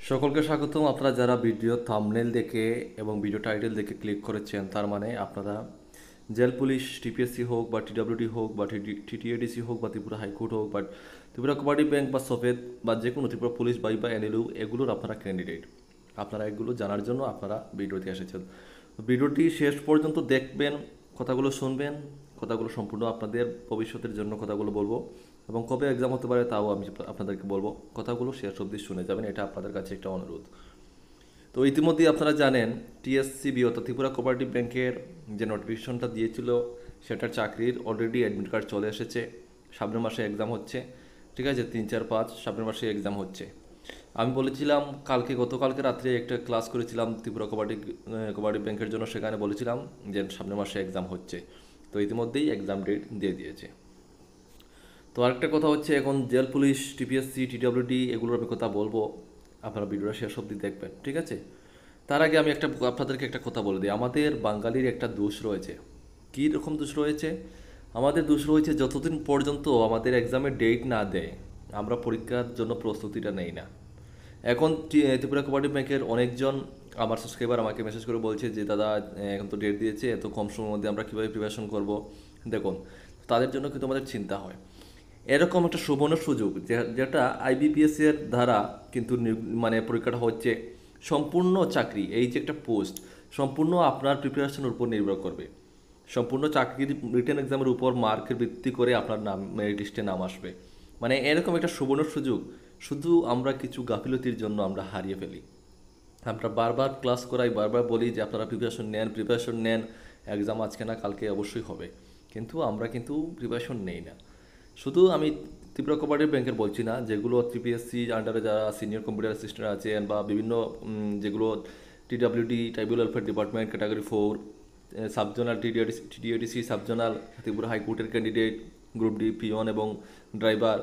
সকলকে স্বাগতম। আপনারা যারা ভিডিও থাম্বনেল দেখে এবং ভিডিও টাইটেল দেখে ক্লিক করেছেন, তার মানে আপনারা জেল পুলিশ টিপিএসসি হোক বা টিডব্লিউডি হোক বা টিটিএডিসি হোক বা ত্রিপুরা হাইকোর্ট হোক বা ত্রিপুরা কোঅপারেটিভ ব্যাংক বা সফেদ বা যে কোনো ত্রিপুরা পুলিশ বা এনএলইউ, এগুলোর আপনারা ক্যান্ডিডেট। আপনারা এগুলো জানার জন্য আপনারা ভিডিওতে এসেছেন। ভিডিওটি শেষ পর্যন্ত দেখবেন, কথাগুলো শুনবেন, কথাগুলো সম্পূর্ণ আপনাদের ভবিষ্যতের জন্য কথাগুলো বলবো এবং কবে এক্সাম হতে পারে তাও আমি আপনাদেরকে বলবো। কথাগুলো শেষ অবধি শুনে যাবেন, এটা আপনাদের কাছে একটা অনুরোধ। তো ইতিমধ্যেই আপনারা জানেন টিএসসিবি অর্থাৎ ত্রিপুরা কোঅপারেটিভ ব্যাংকের যে নোটিফিকেশনটা দিয়েছিল সেটার চাকরির অলরেডি অ্যাডমিট কার্ড চলে এসেছে। সামনের মাসে এক্সাম হচ্ছে, ঠিক আছে, 3, 4, 5 সামনের মাসে এক্সাম হচ্ছে। আমি বলেছিলাম গতকালকে রাত্রে একটা ক্লাস করেছিলাম ত্রিপুরা কোঅপারেটিভ ব্যাংকের জন্য, সেখানে বলেছিলাম যে সামনের মাসে এক্সাম হচ্ছে। তো ইতিমধ্যেই এক্সাম ডেট দিয়ে দিয়েছে। তো আরেকটা কথা হচ্ছে, এখন জেল পুলিশ টিপিএসসি টিডব্লিউডি এগুলোর আমি কথা বলবো, আপনারা ভিডিওটা শেষ অবধি দেখবেন, ঠিক আছে। তার আগে আমি আপনাদেরকে একটা কথা বলে দিই। আমাদের বাঙালির একটা দোষ রয়েছে। কী রকম দোষ রয়েছে? আমাদের দোষ রয়েছে, যতদিন পর্যন্ত আমাদের এক্সামের ডেট না দেয় আমরা পরীক্ষার জন্য প্রস্তুতিটা নেই না। এখন ত্রিপুরা কোঅপারেটিভ ব্যাংকের অনেকজন আমার সাবস্ক্রাইবার আমাকে মেসেজ করে বলছে যে দাদা, এখন তো ডেট দিয়েছে, এত কম সময়ের মধ্যে আমরা কীভাবে প্রিপারেশন করব। দেখুন, তাদের জন্য কিন্তু আমাদের চিন্তা হয়। এরকম একটা সুবর্ণ সুযোগ যেটা আইবিপিএস এর দ্বারা কিন্তু মানে পরীক্ষাটা হচ্ছে, সম্পূর্ণ চাকরি, এই যে একটা পোস্ট সম্পূর্ণ আপনার প্রিপারেশনের উপর নির্ভর করবে। সম্পূর্ণ চাকরির রিটেন এক্সামের উপর মার্কের ভিত্তি করে আপনার নাম মেরিট লিস্টে নাম আসবে। মানে এরকম একটা সুবর্ণ সুযোগ শুধু আমরা কিছু গাফিলতির জন্য আমরা হারিয়ে ফেলি। আমরা বারবার ক্লাস করাই, বারবার বলি যে আপনারা প্রিপারেশন নেন, এক্সাম আজকে না কালকে অবশ্যই হবে, কিন্তু আমরা কিন্তু প্রিপারেশন নেই না। শুধু আমি ত্রিপুরা কোঅপারেটিভ ব্যাংকের বলছি না, যেগুলো টিপিএসসি আন্ডারে যারা সিনিয়র কম্পিউটার অ্যাসিস্ট্যান্ট আছেন বা বিভিন্ন যেগুলো TWD tribal welfare department category 4, subzonal TDADC subzonal Tripura হাইকোর্টের ক্যান্ডিডেট, গ্রুপ ডি পিওন এবং ড্রাইভার,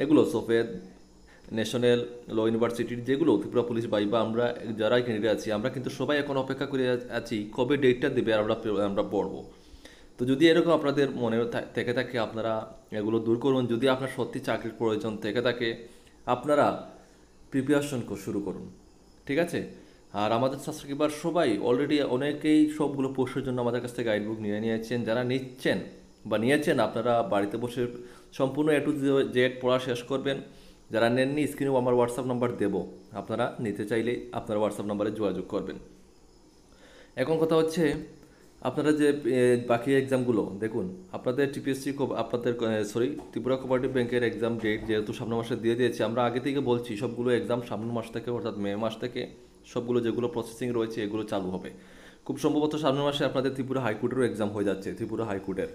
এগুলো সফেদ ন্যাশনাল ল ইউনিভার্সিটির যেগুলো ত্রিপুরা পুলিশ বা আমরা যারাই ক্যান্ডিডেট আছি, আমরা কিন্তু সবাই এখন অপেক্ষা করে আছি কবে ডেটটা দেবে আর আমরা পড়বো। তো যদি এরকম আপনাদের মনে থেকে থাকে, আপনারা এগুলো দূর করুন। যদি আপনার সত্যি চাকরির প্রয়োজন থেকে থাকে, আপনারা প্রিপারেশন শুরু করুন, ঠিক আছে। আর আমাদের সাবস্ক্রাইবার সবাই অলরেডি অনেকেই সবগুলো পোস্টের জন্য আমাদের কাছ থেকে গাইড বুক নিয়ে নিয়েছেন। যারা নিচ্ছেন বা নিয়েছেন, আপনারা বাড়িতে বসে সম্পূর্ণ A to Z পড়া শেষ করবেন। যারা নেননি, স্ক্রিনেও আমার হোয়াটসঅ্যাপ নাম্বার দেবো, আপনারা নিতে চাইলে আপনার হোয়াটসঅ্যাপ নাম্বারে যোগাযোগ করবেন। এখন কথা হচ্ছে, আপনারা যে বাকি এক্সামগুলো দেখুন, আপনাদের টিপিএসসি আপনাদের ত্রিপুরা কোঅপারেটিভ ব্যাংকের এক্সাম ডেট যেহেতু সামনের মাসে দিয়ে দিয়েছে, আমরা আগে থেকে বলছি সবগুলো এক্সাম সামনের মাস থেকে অর্থাৎ মে মাস থেকে সবগুলো যেগুলো প্রসেসিং রয়েছে এগুলো চালু হবে। খুব সম্ভবত সামনের মাসে আপনাদের ত্রিপুরা হাইকোর্টেরও এক্সাম হয়ে যাচ্ছে, ত্রিপুরা হাইকোর্টের।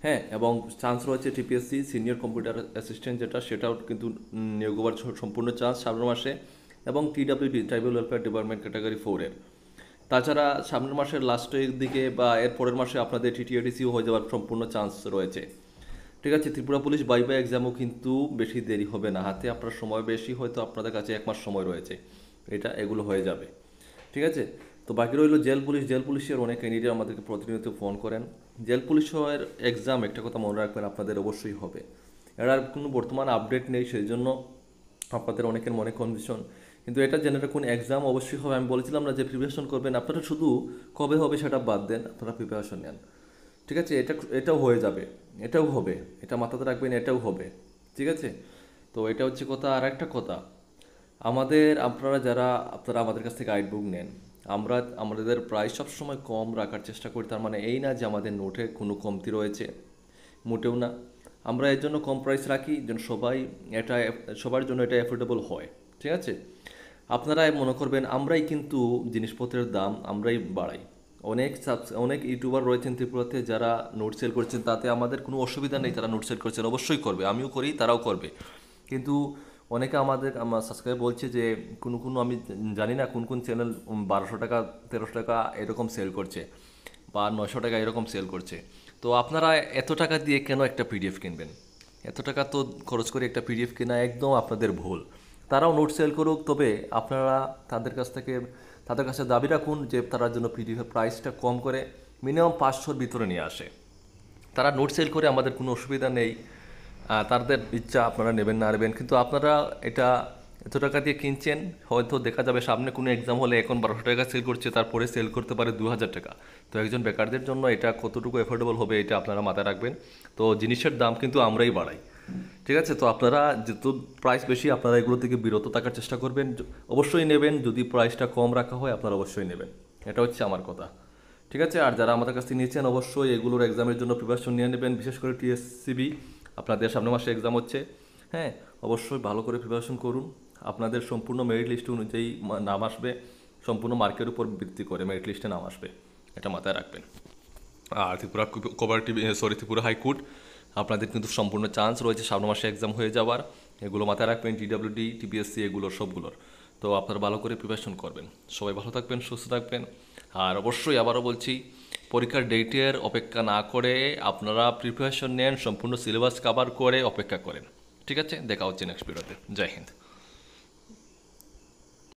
হ্যাঁ, এবং চান্স রয়েছে টিপিএসসি সিনিয়র কম্পিউটার অ্যাসিস্ট্যান্ট সেটাও কিন্তু নিয়োগ হওয়ার সম্পূর্ণ চান্স সামনের মাসে, এবং টিডব্লিউডি ট্রাইবাল ওয়েলফেয়ার ডিপার্টমেন্ট ক্যাটাগরি 4-এর। তাছাড়া সামনের মাসের লাস্টের দিকে বা এর পরের মাসে আপনাদের টিটিএডিসিও হয়ে যাওয়ার সম্পূর্ণ চান্স রয়েছে, ঠিক আছে। ত্রিপুরা পুলিশ বা এক্সামও কিন্তু বেশি দেরি হবে না, হাতে আপনার সময় বেশি, হয়তো আপনাদের কাছে 1 মাস সময় রয়েছে, এগুলো হয়ে যাবে, ঠিক আছে। তো বাকি রইল জেল পুলিশের অনেক ক্যান্ডিডেট আমাদেরকে প্রতিনিয়ত ফোন করেন। জেল পুলিশের এক্সাম, একটা কথা মনে রাখবেন, আপনাদের অবশ্যই হবে। এটার কোনো বর্তমান আপডেট নেই, সেই জন্য আপনাদের অনেকের মনে কনফিউশন, কিন্তু এটা জেনে রাখুন এক্সাম অবশ্যই হবে। আমি বলেছিলাম না যে প্রিপারেশন করবেন, আপনারা শুধু কবে হবে সেটা বাদ দেন, আপনারা প্রিপারেশন নেন, ঠিক আছে। এটাও হয়ে যাবে, এটাও হবে, এটা মাথাতে রাখবেন, এটাও হবে, ঠিক আছে। তো এটা হচ্ছে কথা। আর একটা কথা, আপনারা আমাদের কাছ থেকে গাইড বুক নেন, আমরা আমাদের প্রাইস সবসময় কম রাখার চেষ্টা করি। তার মানে এই না যে আমাদের নোটে কোনো কমতি রয়েছে, মোটেও না। আমরা এর জন্য কম প্রাইস রাখি যেন এটা সবার জন্য এটা অ্যাফোর্ডেবল হয়, ঠিক আছে। আপনারা মনে করবেন আমরাই কিন্তু জিনিসপত্রের দাম আমরাই বাড়াই। অনেক ইউটিউবার রয়েছেন ত্রিপুরাতে যারা নোট সেল করছেন, তাতে আমাদের কোনো অসুবিধা নেই, তারা নোট সেল করছেন, অবশ্যই করবে, আমিও করি, তারাও করবে। কিন্তু অনেকে আমার সাবস্ক্রাইব বলছে যে কোনো আমি জানি না কোন চ্যানেল 1200 টাকা 1300 টাকা এরকম সেল করছে বা 900 টাকা এরকম সেল করছে। তো আপনারা এত টাকা দিয়ে কেন একটা পিডিএফ কিনবেন? এত টাকা তো খরচ করে একটা পিডিএফ কেনা একদম আপনাদের ভুল। তারাও নোট সেল করুক, তবে আপনারা তাদের কাছে দাবি রাখুন যে তারা জন্য পিডিএফের প্রাইসটা কম করে মিনিমাম 500-র ভিতরে নিয়ে আসে। তারা নোট সেল করে, আমাদের কোনো অসুবিধা নেই, তাদের ইচ্ছা আপনারা নেবেন না নেবেন, কিন্তু আপনারা এটা এত টাকা দিয়ে কিনছেন, হয়তো দেখা যাবে সামনে কোনো এক্সাম হলে এখন 1200 টাকা সেল করছে, তারপরে সেল করতে পারে 2000 টাকা। তো একজন বেকারদের জন্য এটা কতটুকু এফোর্ডেবল হবে এটা আপনারা মাথায় রাখবেন। তো জিনিসের দাম কিন্তু আমরাই বাড়াই, ঠিক আছে? তো আপনারা যেহেতু প্রাইস বেশি, আপনারা এগুলো থেকে বিরত থাকার চেষ্টা করবেন। অবশ্যই নেবেন, যদি প্রাইসটা কম রাখা হয় আপনারা অবশ্যই নেবেন, এটা হচ্ছে আমার কথা, ঠিক আছে? আর যারা আমাদের কাছ থেকে নিয়েছেন অবশ্যই এগুলোর এক্সামের জন্য প্রিপারেশন নিয়ে নেবেন, বিশেষ করে টিএসসিবি আপনাদের সামনের মাসে এক্সাম হচ্ছে। হ্যাঁ, অবশ্যই ভালো করে প্রিপারেশন করুন। আপনাদের সম্পূর্ণ মেরিট লিস্ট অনুযায়ী নাম আসবে, সম্পূর্ণ মার্কের উপর ভিত্তি করে মেরিট লিস্টে নাম আসবে, এটা মাথায় রাখবেন। আর ত্রিপুরা হাইকোর্ট আপনাদের কিন্তু সম্পূর্ণ চান্স রয়েছে সামনের মাসে এক্সাম হয়ে যাওয়ার, এগুলো মাথায় রাখবেন। টিডব্লিউডি, টিপিএসসি এগুলোর সবগুলোর। তো আপনারা ভালো করে প্রিপারেশন করবেন। সবাই ভালো থাকবেন, সুস্থ থাকবেন। আর অবশ্যই আবারও বলছি, পরীক্ষার ডেটের অপেক্ষা না করে আপনারা প্রিপারেশন নেন, সম্পূর্ণ সিলেবাস কভার করে অপেক্ষা করেন, ঠিক আছে? দেখা হচ্ছে নেক্সট ভিডিওতে। জয় হিন্দ।